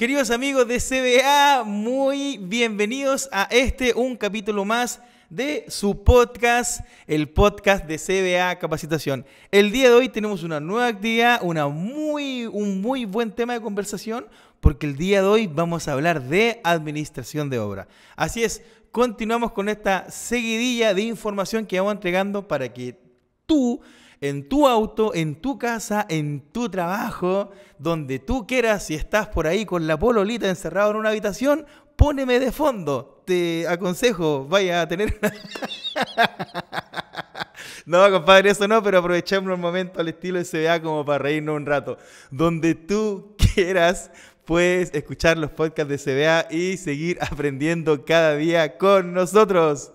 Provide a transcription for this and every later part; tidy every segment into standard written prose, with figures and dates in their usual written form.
Queridos amigos de CBA, muy bienvenidos a un capítulo más de su podcast, el podcast de CBA Capacitación. El día de hoy tenemos una nueva actividad, un muy buen tema de conversación, porque el día de hoy vamos a hablar de administración de obra. Así es, continuamos con esta seguidilla de información que vamos entregando para que tú, en tu auto, en tu casa, en tu trabajo, donde tú quieras, si estás por ahí con la pololita encerrado en una habitación, póneme de fondo. Te aconsejo, vaya a tener... No, compadre, eso no, pero aprovechemos el momento al estilo de CBA como para reírnos un rato. Donde tú quieras, puedes escuchar los podcasts de CBA y seguir aprendiendo cada día con nosotros.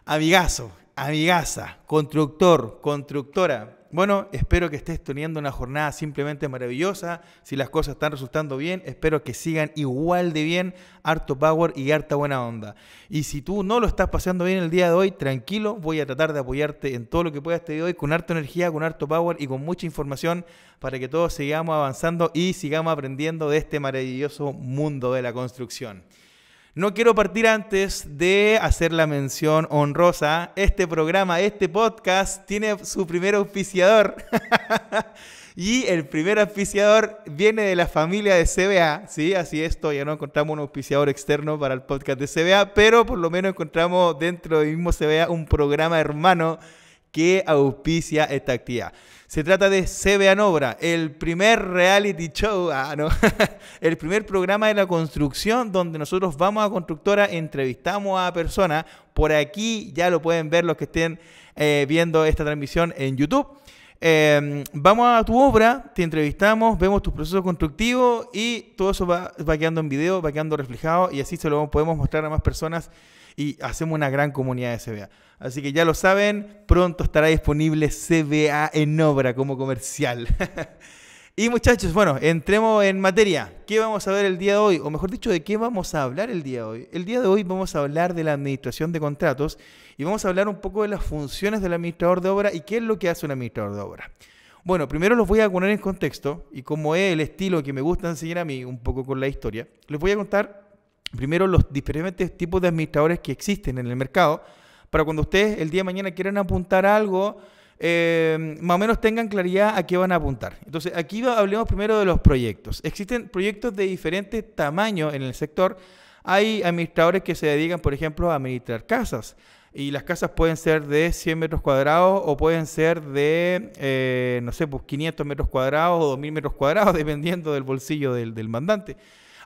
Amigazo, amigaza, constructor, constructora. Bueno, espero que estés teniendo una jornada simplemente maravillosa. Si las cosas están resultando bien, espero que sigan igual de bien, harto power y harta buena onda. Y si tú no lo estás pasando bien el día de hoy, tranquilo, voy a tratar de apoyarte en todo lo que pueda este día de hoy, con harta energía, con harto power y con mucha información para que todos sigamos avanzando y sigamos aprendiendo de este maravilloso mundo de la construcción. No quiero partir antes de hacer la mención honrosa. Este programa, este podcast, tiene su primer auspiciador. Y el primer auspiciador viene de la familia de CBA. Sí, así es, todavía no encontramos un auspiciador externo para el podcast de CBA, pero por lo menos encontramos dentro del mismo CBA un programa hermano que auspicia esta actividad. Se trata de CBA en Obra, el primer reality show, el primer programa de la construcción donde nosotros vamos a constructora, entrevistamos a personas. Por aquí ya lo pueden ver los que estén viendo esta transmisión en YouTube. Vamos a tu obra, te entrevistamos, vemos tus procesos constructivos y todo eso va quedando en video, va quedando reflejado y así se lo podemos mostrar a más personas y hacemos una gran comunidad de CBA. Así que ya lo saben, pronto estará disponible CBA en Obra como comercial. Y muchachos, bueno, entremos en materia. ¿Qué vamos a ver el día de hoy? O mejor dicho, ¿de qué vamos a hablar el día de hoy? El día de hoy vamos a hablar de la administración de contratos y vamos a hablar un poco de las funciones del administrador de obra y qué es lo que hace un administrador de obra. Bueno, primero los voy a poner en contexto y como es el estilo que me gusta enseñar a mí, un poco con la historia, les voy a contar primero los diferentes tipos de administradores que existen en el mercado para cuando ustedes el día de mañana quieran apuntar algo, más o menos tengan claridad a qué van a apuntar. Entonces, aquí hablemos primero de los proyectos. Existen proyectos de diferentes tamaños en el sector. Hay administradores que se dedican, por ejemplo, a administrar casas. Y las casas pueden ser de 100 metros cuadrados o pueden ser de, 500 metros cuadrados o 2000 metros cuadrados, dependiendo del bolsillo del mandante.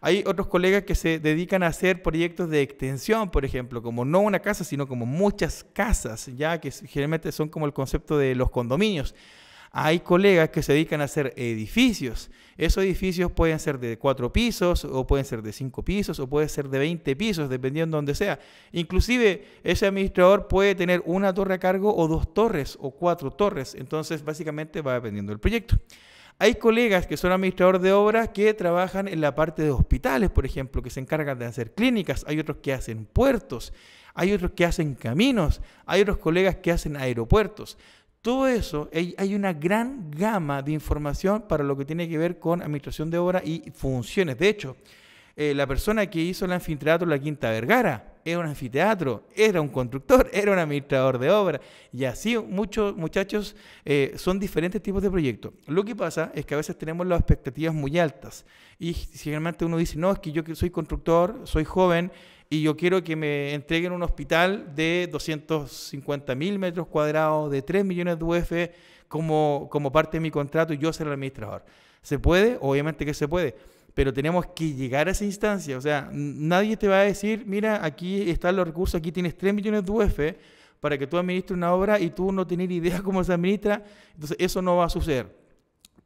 Hay otros colegas que se dedican a hacer proyectos de extensión, por ejemplo, como no una casa, sino como muchas casas, ya que generalmente son como el concepto de los condominios. Hay colegas que se dedican a hacer edificios. Esos edificios pueden ser de 4 pisos, o pueden ser de 5 pisos, o pueden ser de 20 pisos, dependiendo de donde sea. Inclusive, ese administrador puede tener una torre a cargo, o 2 torres, o 4 torres. Entonces, básicamente va dependiendo del proyecto. Hay colegas que son administradores de obras que trabajan en la parte de hospitales, por ejemplo, que se encargan de hacer clínicas. Hay otros que hacen puertos, hay otros que hacen caminos, hay otros colegas que hacen aeropuertos. Todo eso, hay una gran gama de información para lo que tiene que ver con administración de obra y funciones. De hecho, la persona que hizo el anfiteatro La Quinta Vergara era un anfiteatro, era un constructor, era un administrador de obra. Y así muchos muchachos son diferentes tipos de proyectos. Lo que pasa es que a veces tenemos las expectativas muy altas. Y generalmente uno dice, no, es que yo soy constructor, soy joven y yo quiero que me entreguen un hospital de 250.000 metros cuadrados, de 3 millones de UF como parte de mi contrato y yo ser el administrador. ¿Se puede? Obviamente que se puede. Pero tenemos que llegar a esa instancia. O sea, nadie te va a decir, mira, aquí están los recursos, aquí tienes 3 millones de UF para que tú administres una obra y tú no tener idea cómo se administra. Entonces, eso no va a suceder.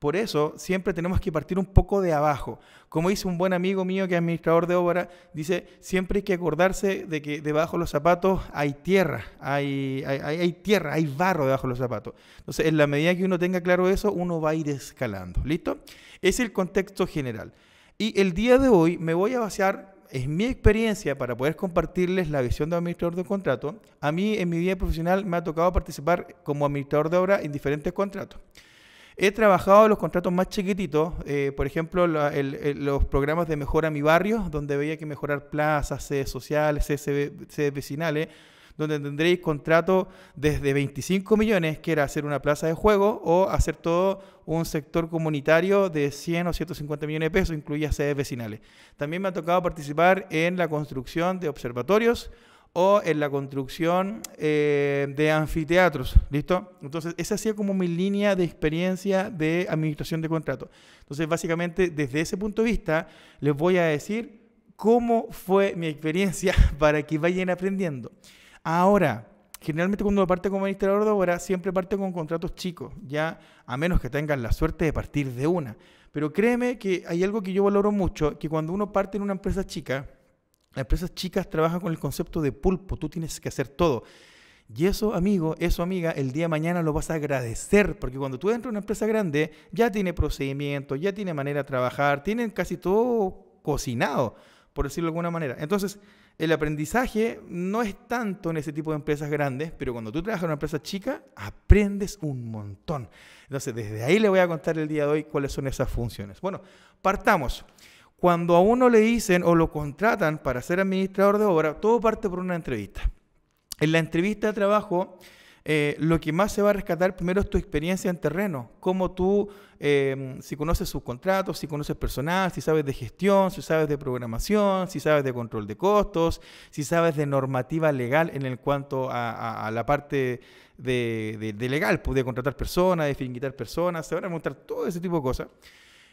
Por eso, siempre tenemos que partir un poco de abajo. Como dice un buen amigo mío que es administrador de obra, dice, siempre hay que acordarse de que debajo de los zapatos hay tierra, hay tierra, hay barro debajo de los zapatos. Entonces, en la medida que uno tenga claro eso, uno va a ir escalando. ¿Listo? Ese es el contexto general. Y el día de hoy me voy a basar en mi experiencia para poder compartirles la visión de administrador de contrato. A mí en mi vida profesional me ha tocado participar como administrador de obra en diferentes contratos. He trabajado los contratos más chiquititos, por ejemplo, los programas de Mejora Mi Barrio, donde había que mejorar plazas, sedes sociales, sedes vecinales, donde tendréis contratos desde 25 millones, que era hacer una plaza de juego, o hacer todo un sector comunitario de 100 o 150 millones de pesos, incluía sedes vecinales. También me ha tocado participar en la construcción de observatorios, o en la construcción de anfiteatros, ¿listo? Entonces, esa ha sido como mi línea de experiencia de administración de contratos. Entonces, básicamente, desde ese punto de vista, les voy a decir cómo fue mi experiencia para que vayan aprendiendo. Ahora, generalmente cuando uno parte como administrador de obra, siempre parte con contratos chicos, ya a menos que tengan la suerte de partir de una. Pero créeme que hay algo que yo valoro mucho, que cuando uno parte en una empresa chica, las empresas chicas trabajan con el concepto de pulpo, tú tienes que hacer todo. Y eso, amigo, eso, amiga, el día de mañana lo vas a agradecer, porque cuando tú entras en una empresa grande, ya tiene procedimientos, ya tiene manera de trabajar, tienen casi todo cocinado, por decirlo de alguna manera. Entonces, el aprendizaje no es tanto en ese tipo de empresas grandes, pero cuando tú trabajas en una empresa chica, aprendes un montón. Entonces, desde ahí le voy a contar el día de hoy cuáles son esas funciones. Bueno, partamos. Cuando a uno le dicen o lo contratan para ser administrador de obra, todo parte por una entrevista. En la entrevista de trabajo, lo que más se va a rescatar primero es tu experiencia en terreno, cómo tú, si conoces sus contratos, si conoces personal, si sabes de gestión, si sabes de programación, si sabes de control de costos, si sabes de normativa legal en el cuanto a la parte de legal, pues, de contratar personas, de finiquitar personas, se van a montar todo ese tipo de cosas.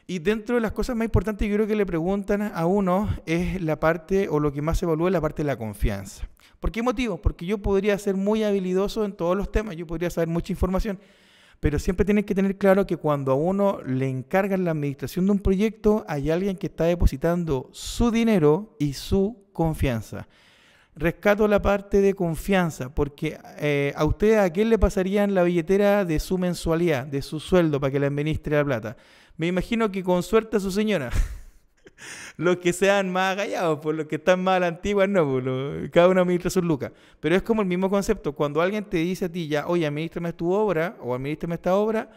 Y dentro de las cosas más importantes, yo creo que le preguntan a uno es la parte, o lo que más se evalúa es la parte de la confianza. ¿Por qué motivo? Porque yo podría ser muy habilidoso en todos los temas, yo podría saber mucha información, pero siempre tienes que tener claro que cuando a uno le encargan la administración de un proyecto, hay alguien que está depositando su dinero y su confianza. Rescato la parte de confianza, porque a ustedes, ¿a quién le pasarían la billetera de su mensualidad, de su sueldo, para que le administre la plata? Me imagino que con suerte a su señora. Los que sean más agallados, pues los que están más a la antigua, no, pues cada uno administra sus lucas. Pero es como el mismo concepto. Cuando alguien te dice a ti ya, oye, administrame tu obra, o administrame esta obra,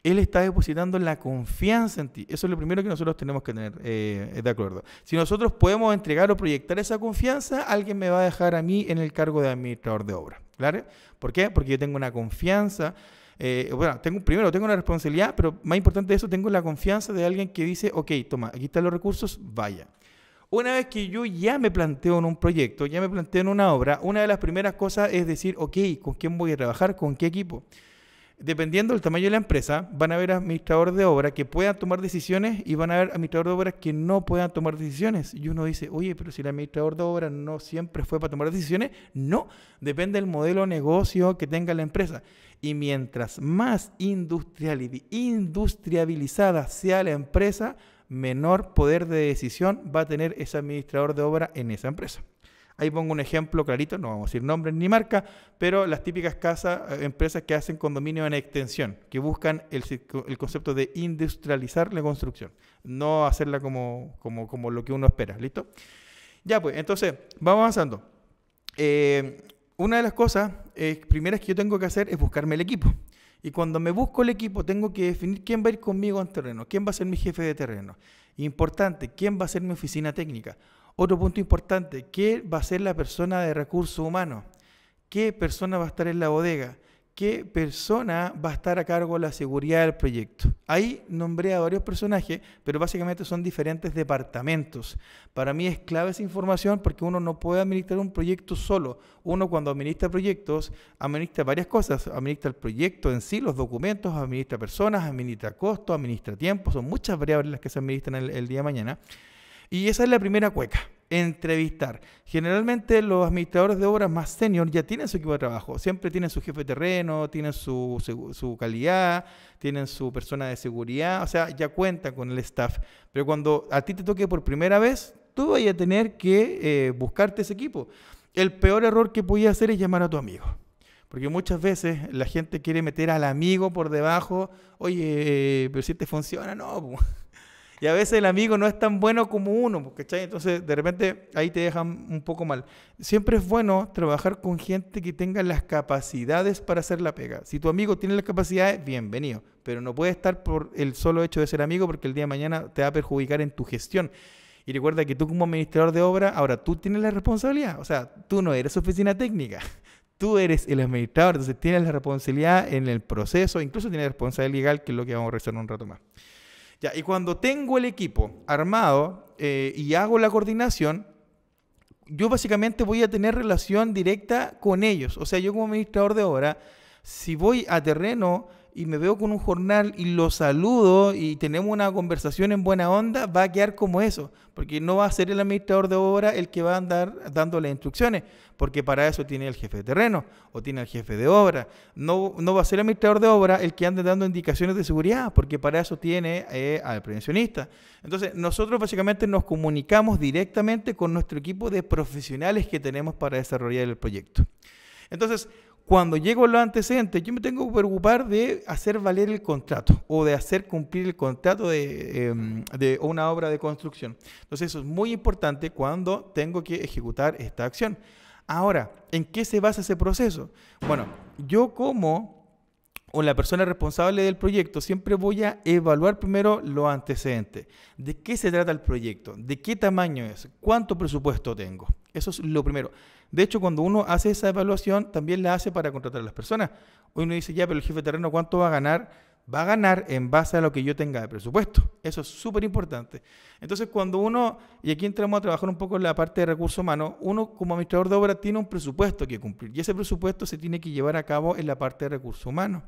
él está depositando la confianza en ti. Eso es lo primero que nosotros tenemos que tener de acuerdo. Si nosotros podemos entregar o proyectar esa confianza, alguien me va a dejar a mí en el cargo de administrador de obra. ¿Claro? ¿Por qué? Porque yo tengo una confianza. Bueno, tengo una responsabilidad, pero más importante de eso, tengo la confianza de alguien que dice, ok, toma, aquí están los recursos, vaya. Una vez que yo ya me planteo en un proyecto, ya me planteo en una obra, una de las primeras cosas es decir, ok, ¿con quién voy a trabajar? ¿Con qué equipo? Dependiendo del tamaño de la empresa, van a haber administradores de obra que puedan tomar decisiones y van a haber administradores de obra que no puedan tomar decisiones. Y uno dice, oye, pero si el administrador de obra no siempre fue para tomar decisiones, no, depende del modelo de negocio que tenga la empresa. Y mientras más industrializada sea la empresa, menor poder de decisión va a tener ese administrador de obra en esa empresa. Ahí pongo un ejemplo clarito, no vamos a decir nombres ni marca, pero las típicas empresas que hacen condominio en extensión, que buscan el concepto de industrializar la construcción, no hacerla como lo que uno espera, ¿listo? Ya pues, entonces, vamos avanzando. Una de las cosas primeras que yo tengo que hacer es buscarme el equipo. Y cuando me busco el equipo, tengo que definir quién va a ir conmigo en terreno, quién va a ser mi jefe de terreno. Importante, quién va a ser mi oficina técnica. Otro punto importante, ¿qué va a ser la persona de recursos humanos? ¿Qué persona va a estar en la bodega? ¿Qué persona va a estar a cargo de la seguridad del proyecto? Ahí nombré a varios personajes, pero básicamente son diferentes departamentos. Para mí es clave esa información porque uno no puede administrar un proyecto solo. Uno cuando administra proyectos, administra varias cosas. Administra el proyecto en sí, los documentos, administra personas, administra costos, administra tiempo. Son muchas variables las que se administran el día de mañana. Y esa es la primera cueca, entrevistar. Generalmente los administradores de obras más senior ya tienen su equipo de trabajo, siempre tienen su jefe de terreno, tienen su calidad, tienen su persona de seguridad, o sea, ya cuentan con el staff. Pero cuando a ti te toque por primera vez, tú vas a tener que buscarte ese equipo. El peor error que podías hacer es llamar a tu amigo. Porque muchas veces la gente quiere meter al amigo por debajo, oye, pero si te funciona, no, Y a veces el amigo no es tan bueno como uno, ¿cachai? Entonces, de repente, ahí te dejan un poco mal. Siempre es bueno trabajar con gente que tenga las capacidades para hacer la pega. Si tu amigo tiene las capacidades, bienvenido. Pero no puede estar por el solo hecho de ser amigo porque el día de mañana te va a perjudicar en tu gestión. Y recuerda que tú como administrador de obra, ahora tú tienes la responsabilidad. O sea, tú no eres oficina técnica. Tú eres el administrador, entonces tienes la responsabilidad en el proceso, incluso tienes la responsabilidad legal, que es lo que vamos a revisar en un rato más. Ya, y cuando tengo el equipo armado y hago la coordinación, yo básicamente voy a tener relación directa con ellos. O sea, yo como administrador de obra, si voy a terreno y me veo con un jornal y lo saludo y tenemos una conversación en buena onda, va a quedar como eso, porque no va a ser el administrador de obra el que va a andar dando las instrucciones, porque para eso tiene el jefe de terreno o tiene el jefe de obra. No va a ser el administrador de obra el que ande dando indicaciones de seguridad, porque para eso tiene al prevencionista. Entonces, nosotros básicamente nos comunicamos directamente con nuestro equipo de profesionales que tenemos para desarrollar el proyecto. Entonces, cuando llego a los antecedentes, yo me tengo que preocupar de hacer valer el contrato o de hacer cumplir el contrato de una obra de construcción. Entonces, eso es muy importante cuando tengo que ejecutar esta acción. Ahora, ¿en qué se basa ese proceso? Bueno, yo o la persona responsable del proyecto, siempre voy a evaluar primero los antecedentes. ¿De qué se trata el proyecto? ¿De qué tamaño es? ¿Cuánto presupuesto tengo? Eso es lo primero. De hecho, cuando uno hace esa evaluación, también la hace para contratar a las personas. Uno dice, ya, pero el jefe de terreno, ¿cuánto va a ganar? Va a ganar en base a lo que yo tenga de presupuesto. Eso es súper importante. Entonces, cuando uno, y aquí entramos a trabajar un poco en la parte de recursos humanos, uno como administrador de obra tiene un presupuesto que cumplir. Y ese presupuesto se tiene que llevar a cabo en la parte de recursos humanos.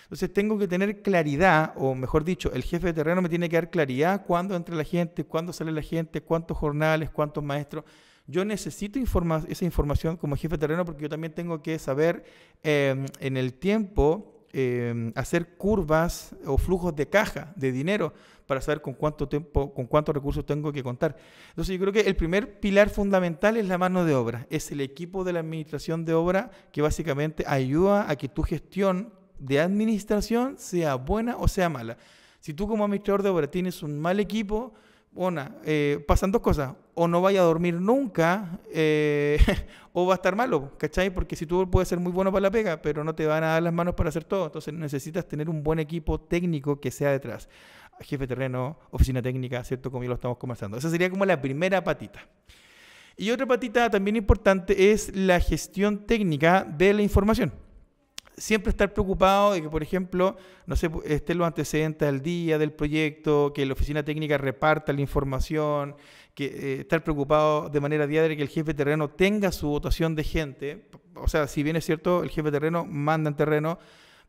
Entonces, tengo que tener claridad, o mejor dicho, el jefe de terreno me tiene que dar claridad cuándo entra la gente, cuándo sale la gente, cuántos jornales, cuántos maestros. Yo necesito esa información como jefe de terreno porque yo también tengo que saber en el tiempo hacer curvas o flujos de caja de dinero para saber con cuánto tiempo, con cuántos recursos tengo que contar. Entonces yo creo que el primer pilar fundamental es la mano de obra, es el equipo de la administración de obra que básicamente ayuda a que tu gestión de administración sea buena o sea mala. Si tú como administrador de obra tienes un mal equipo, pasan dos cosas, o no vaya a dormir nunca o va a estar malo, ¿cachai? Porque si tú puedes ser muy bueno para la pega, pero no te van a dar las manos para hacer todo, entonces necesitas tener un buen equipo técnico que sea detrás, jefe de terreno, oficina técnica, ¿cierto? Como ya lo estamos conversando. Esa sería como la primera patita. Y otra patita también importante es la gestión técnica de la información. Siempre estar preocupado de que, por ejemplo, no sé, estén los antecedentes al día del proyecto, que la oficina técnica reparta la información, que estar preocupado de manera diaria de que el jefe de terreno tenga su dotación de gente. O sea, si bien es cierto, el jefe de terreno manda en terreno,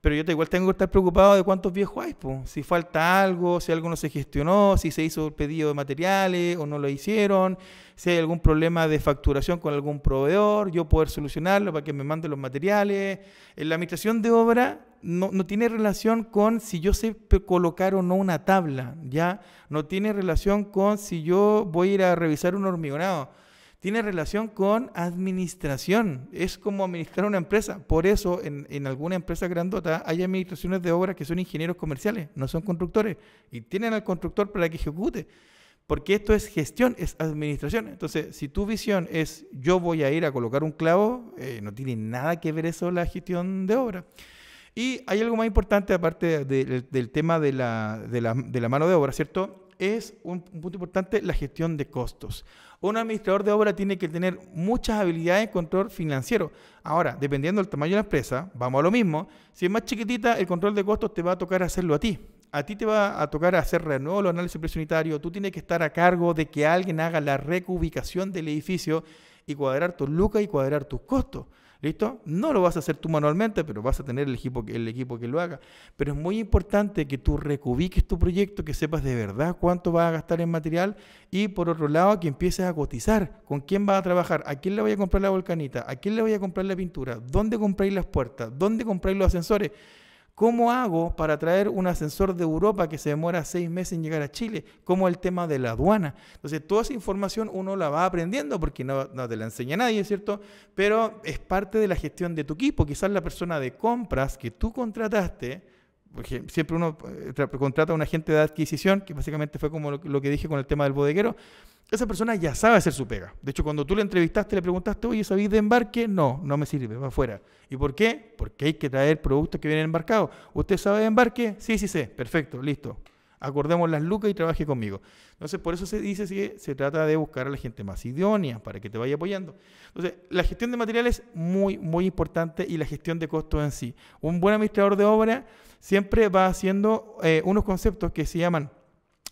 pero yo igual tengo que estar preocupado de cuántos viejos hay, po. Si falta algo, si algo no se gestionó, si se hizo el pedido de materiales o no lo hicieron, si hay algún problema de facturación con algún proveedor, yo poder solucionarlo para que me mande los materiales. En la administración de obra no tiene relación con si yo sé colocar o no una tabla, ¿ya? No tiene relación con si yo voy a ir a revisar un hormigonado. Tiene relación con administración, es como administrar una empresa. Por eso en alguna empresa grandota hay administraciones de obras que son ingenieros comerciales, no son constructores, y tienen al constructor para que ejecute, porque esto es gestión, es administración. Entonces, si tu visión es yo voy a ir a colocar un clavo, no tiene nada que ver eso la gestión de obra. Y hay algo más importante aparte del tema de la mano de obra, ¿cierto? Es un punto importante, la gestión de costos. Un administrador de obra tiene que tener muchas habilidades en control financiero. Ahora, dependiendo del tamaño de la empresa, vamos a lo mismo. Si es más chiquitita, el control de costos te va a tocar hacerlo a ti. A ti te va a tocar hacer de nuevo los análisis precio-unitario. Tú tienes que estar a cargo de que alguien haga la reubicación del edificio y cuadrar tus lucas y cuadrar tus costos. ¿Listo? No lo vas a hacer tú manualmente, pero vas a tener el equipo que lo haga. Pero es muy importante que tú reubiques tu proyecto, que sepas de verdad cuánto vas a gastar en material y por otro lado que empieces a cotizar con quién vas a trabajar, a quién le voy a comprar la volcanita, a quién le voy a comprar la pintura, dónde compráis las puertas, dónde compráis los ascensores. ¿Cómo hago para traer un ascensor de Europa que se demora 6 meses en llegar a Chile? ¿Cómo el tema de la aduana? Entonces, toda esa información uno la va aprendiendo porque no te la enseña nadie, ¿cierto? Pero es parte de la gestión de tu equipo. Quizás la persona de compras que tú contrataste porque siempre uno contrata a un agente de adquisición, que básicamente fue como lo que dije con el tema del bodeguero. Esa persona ya sabe hacer su pega. De hecho, cuando tú le entrevistaste, le preguntaste, oye, ¿sabéis de embarque? No, no me sirve, va afuera. ¿Y por qué? Porque hay que traer productos que vienen embarcados. ¿Usted sabe de embarque? Sí, sí sé. Perfecto, listo. Acordemos las lucas y trabaje conmigo. Entonces, por eso se dice que se trata de buscar a la gente más idónea para que te vaya apoyando. Entonces, la gestión de materiales es muy, muy importante y la gestión de costos en sí. Un buen administrador de obra siempre va haciendo unos conceptos que se llaman.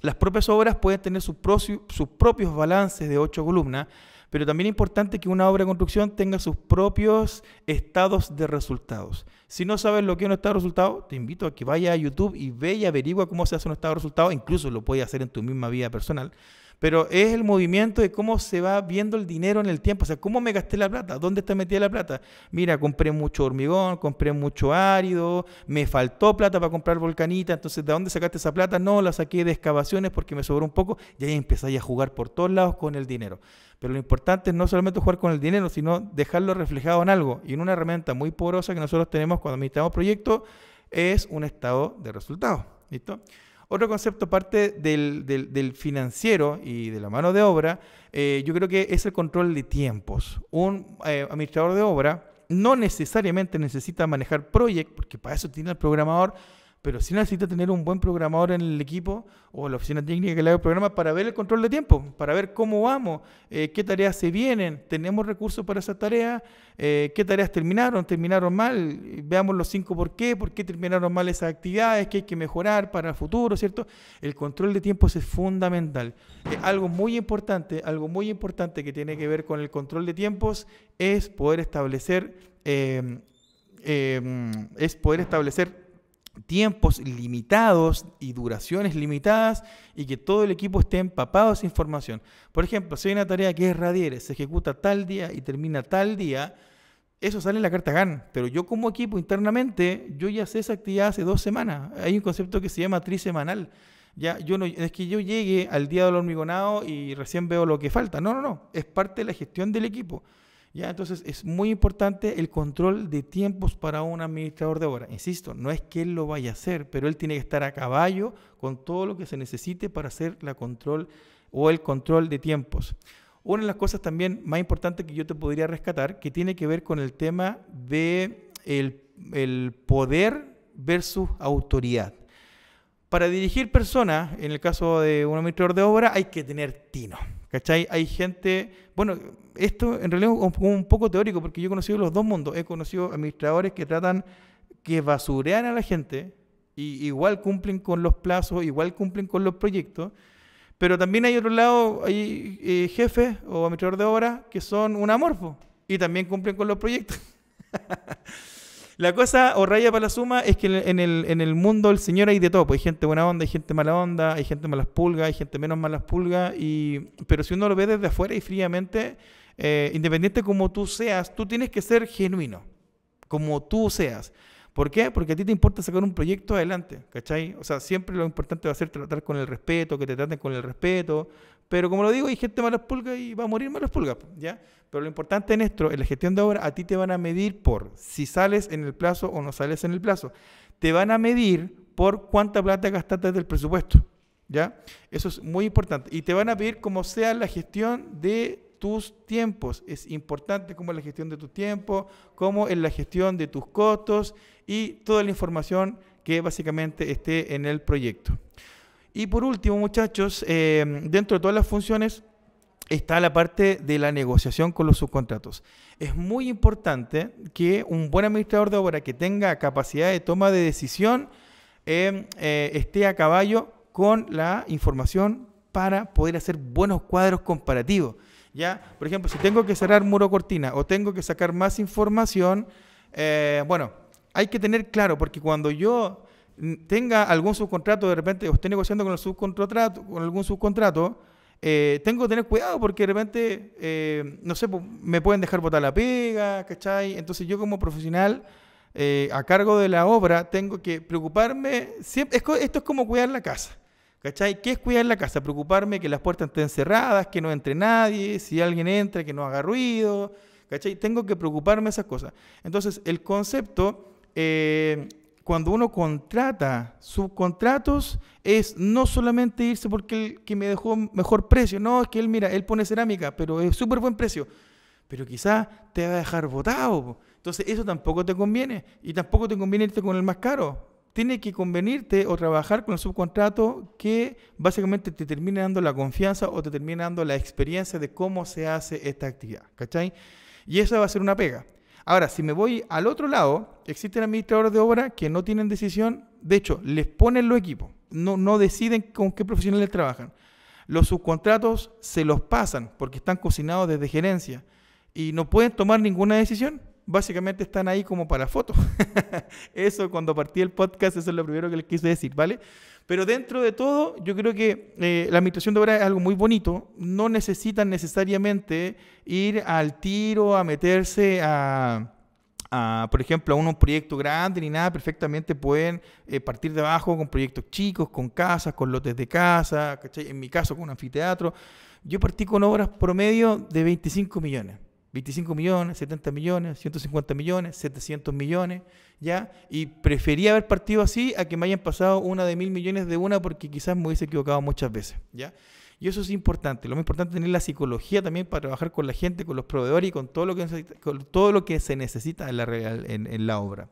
Las propias obras pueden tener sus propios balances de 8 columnas, pero también es importante que una obra de construcción tenga sus propios estados de resultados. Si no sabes lo que es un estado de resultado, te invito a que vayas a YouTube y ve y averigua cómo se hace un estado de resultado, incluso lo puedes hacer en tu misma vida personal. Pero es el movimiento de cómo se va viendo el dinero en el tiempo. O sea, ¿cómo me gasté la plata? ¿Dónde está metida la plata? Mira, compré mucho hormigón, compré mucho árido, me faltó plata para comprar volcanita. Entonces, ¿de dónde sacaste esa plata? No, la saqué de excavaciones porque me sobró un poco. Y ahí empezáis a jugar por todos lados con el dinero. Pero lo importante es no solamente jugar con el dinero, sino dejarlo reflejado en algo. Y en una herramienta muy poderosa que nosotros tenemos cuando administramos proyectos es un estado de resultados. ¿Listo? Otro concepto, aparte del financiero y de la mano de obra, yo creo que es el control de tiempos. Un administrador de obra no necesariamente necesita manejar proyectos, porque para eso tiene el programador, pero sí necesita tener un buen programador en el equipo o la oficina técnica que le haga el programa para ver el control de tiempo, para ver cómo vamos, qué tareas se vienen, tenemos recursos para esas tareas, qué tareas terminaron mal, veamos los 5 por qué terminaron mal esas actividades, qué hay que mejorar para el futuro, ¿cierto? El control de tiempos es fundamental. Algo muy importante que tiene que ver con el control de tiempos es poder establecer tiempos limitados y duraciones limitadas y que todo el equipo esté empapado de esa información. Por ejemplo, si hay una tarea que es Radieres, se ejecuta tal día y termina tal día, eso sale en la carta GAN, pero yo como equipo internamente, yo ya sé esa actividad hace 2 semanas. Hay un concepto que se llama trisemanal. Ya, no es que yo llegue al día del hormigonado y recién veo lo que falta. No, es parte de la gestión del equipo. ¿Ya? Entonces es muy importante el control de tiempos para un administrador de obra. Insisto, no es que él lo vaya a hacer, pero él tiene que estar a caballo con todo lo que se necesite para hacer el control de tiempos. Una de las cosas también más importantes que yo te podría rescatar, que tiene que ver con el tema de el poder versus autoridad. Para dirigir personas, en el caso de un administrador de obra, hay que tener tino. ¿Cachai? Hay gente, bueno, esto en realidad es un poco teórico porque yo he conocido los dos mundos. He conocido administradores que basurean a la gente y igual cumplen con los plazos, igual cumplen con los proyectos, pero también hay otro lado, hay jefes o administradores de obra que son un amorfo y también cumplen con los proyectos. La cosa, o raya para la suma, es que en el mundo del Señor hay de todo. Pues hay gente buena onda, hay gente mala onda, hay gente malas pulgas, hay gente menos malas pulgas. Pero si uno lo ve desde afuera y fríamente, independiente como tú seas, tú tienes que ser genuino, como tú seas. ¿Por qué? Porque a ti te importa sacar un proyecto adelante, ¿cachai? O sea, siempre lo importante va a ser tratar con el respeto, que te traten con el respeto. Pero como lo digo, hay gente malas pulgas y va a morir malas pulgas, ¿ya? Pero lo importante en esto, en la gestión de obra, a ti te van a medir por si sales en el plazo o no sales en el plazo. Te van a medir por cuánta plata gastaste del presupuesto, ¿ya? Eso es muy importante. Y te van a pedir cómo sea la gestión de tus tiempos. Es importante cómo es la gestión de tus tiempos, cómo es la gestión de tus costos y toda la información que básicamente esté en el proyecto. Y por último, muchachos, dentro de todas las funciones está la parte de la negociación con los subcontratos. Es muy importante que un buen administrador de obra que tenga capacidad de toma de decisión esté a caballo con la información para poder hacer buenos cuadros comparativos. ¿Ya? Por ejemplo, si tengo que cerrar muro cortina o tengo que sacar más información, bueno, hay que tener claro, porque cuando yo tenga algún subcontrato, de repente, o esté negociando con algún subcontrato, tengo que tener cuidado porque de repente, no sé, me pueden dejar botar la pega, ¿cachai? Entonces yo como profesional a cargo de la obra tengo que preocuparme, esto es como cuidar la casa, ¿cachai? ¿Qué es cuidar la casa? Preocuparme que las puertas estén cerradas, que no entre nadie, si alguien entra, que no haga ruido, ¿cachai? Tengo que preocuparme de esas cosas. Entonces el concepto, cuando uno contrata subcontratos, es no solamente irse porque el que me dejó mejor precio, no, es que él pone cerámica, pero es súper buen precio, pero quizás te va a dejar botado. Entonces eso tampoco te conviene, y tampoco te conviene irte con el más caro. Tiene que convenirte o trabajar con el subcontrato que básicamente te termine dando la confianza o te termine dando la experiencia de cómo se hace esta actividad, ¿cachai? Y esa va a ser una pega. Ahora, si me voy al otro lado, existen administradores de obra que no tienen decisión, de hecho, les ponen los equipos, no deciden con qué profesionales trabajan. Los subcontratos se los pasan porque están cocinados desde gerencia y no pueden tomar ninguna decisión. Básicamente están ahí como para fotos. Eso, cuando partí el podcast, eso es lo primero que les quise decir, ¿vale? Pero dentro de todo, yo creo que la administración de obra es algo muy bonito. No necesitan necesariamente ir al tiro a meterse por ejemplo, a un proyecto grande ni nada. Perfectamente pueden partir de abajo con proyectos chicos, con casas, con lotes de casa, ¿cachai? En mi caso, con un anfiteatro. Yo partí con obras promedio de 25 millones. 25 millones, 70 millones, 150 millones, 700 millones, ¿ya? Y prefería haber partido así a que me hayan pasado una de 1.000 millones de una, porque quizás me hubiese equivocado muchas veces, ¿ya? Y eso es importante. Lo más importante es tener la psicología también para trabajar con la gente, con los proveedores y con todo lo que se necesita en la obra.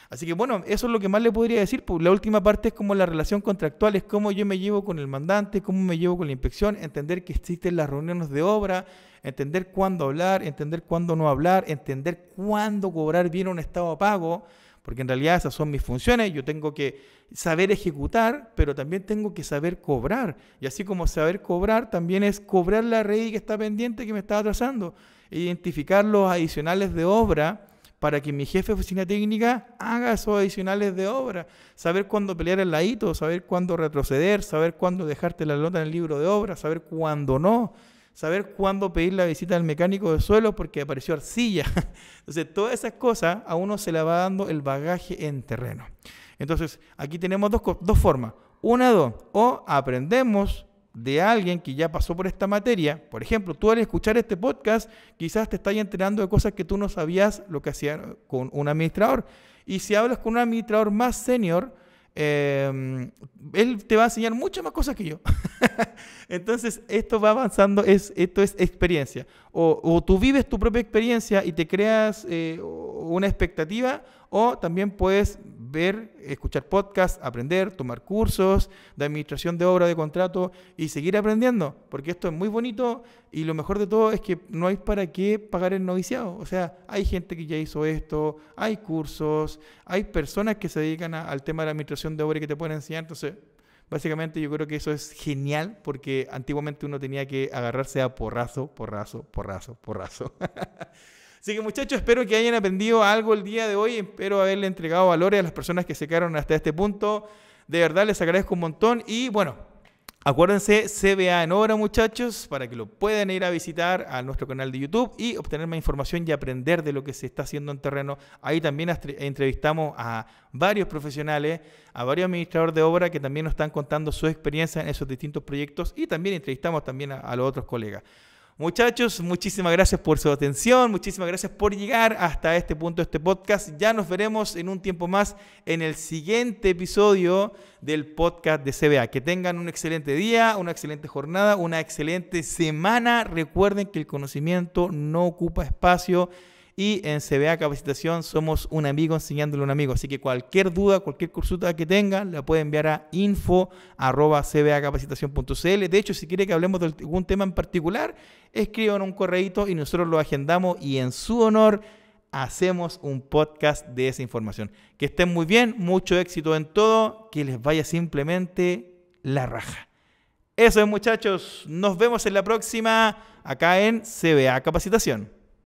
Así que bueno, eso es lo que más le podría decir. Pues la última parte es como la relación contractual, es cómo yo me llevo con el mandante, cómo me llevo con la inspección, entender que existen las reuniones de obra, entender cuándo hablar, entender cuándo no hablar, entender cuándo cobrar bien un estado de pago, porque en realidad esas son mis funciones. Yo tengo que saber ejecutar, pero también tengo que saber cobrar. Y así como saber cobrar, también es cobrar la REI que está pendiente, que me está atrasando. Identificar los adicionales de obra para que mi jefe de oficina técnica haga esos adicionales de obra. Saber cuándo pelear el ladito, saber cuándo retroceder, saber cuándo dejarte la nota en el libro de obra, saber cuándo no. Saber cuándo pedir la visita del mecánico de suelo porque apareció arcilla. Entonces, todas esas cosas a uno se le va dando el bagaje en terreno. Entonces, aquí tenemos dos formas. Una, dos. O aprendemos de alguien que ya pasó por esta materia. Por ejemplo, tú al escuchar este podcast, quizás te estás enterando de cosas que tú no sabías lo que hacía con un administrador. Y si hablas con un administrador más senior, él te va a enseñar muchas más cosas que yo. Entonces, esto va avanzando, esto es experiencia. O tú vives tu propia experiencia y te creas una expectativa, o también puedes ver, escuchar podcasts, aprender, tomar cursos de administración de obra, de contrato y seguir aprendiendo, porque esto es muy bonito y lo mejor de todo es que no hay para qué pagar el noviciado. O sea, hay gente que ya hizo esto, hay cursos, hay personas que se dedican al tema de la administración de obra y que te pueden enseñar. Entonces, básicamente yo creo que eso es genial, porque antiguamente uno tenía que agarrarse a porrazo. Así que muchachos, espero que hayan aprendido algo el día de hoy, espero haberle entregado valores a las personas que se quedaron hasta este punto. De verdad les agradezco un montón y bueno, acuérdense, CBA en obra, muchachos, para que lo puedan ir a visitar a nuestro canal de YouTube y obtener más información y aprender de lo que se está haciendo en terreno. Ahí también entrevistamos a varios profesionales, a varios administradores de obra que también nos están contando su experiencia en esos distintos proyectos, y también entrevistamos también a los otros colegas. Muchachos, muchísimas gracias por su atención, muchísimas gracias por llegar hasta este punto de este podcast. Ya nos veremos en un tiempo más en el siguiente episodio del podcast de CBA. Que tengan un excelente día, una excelente jornada, una excelente semana. Recuerden que el conocimiento no ocupa espacio y en CBA Capacitación somos un amigo enseñándole a un amigo. Así que cualquier duda, cualquier consulta que tengan, la pueden enviar a info@cbacapacitacion.cl. De hecho, si quiere que hablemos de algún tema en particular, escriban un correíto y nosotros lo agendamos y en su honor hacemos un podcast de esa información. Que estén muy bien, mucho éxito en todo, que les vaya simplemente la raja. Eso es, muchachos, nos vemos en la próxima acá en CBA Capacitación.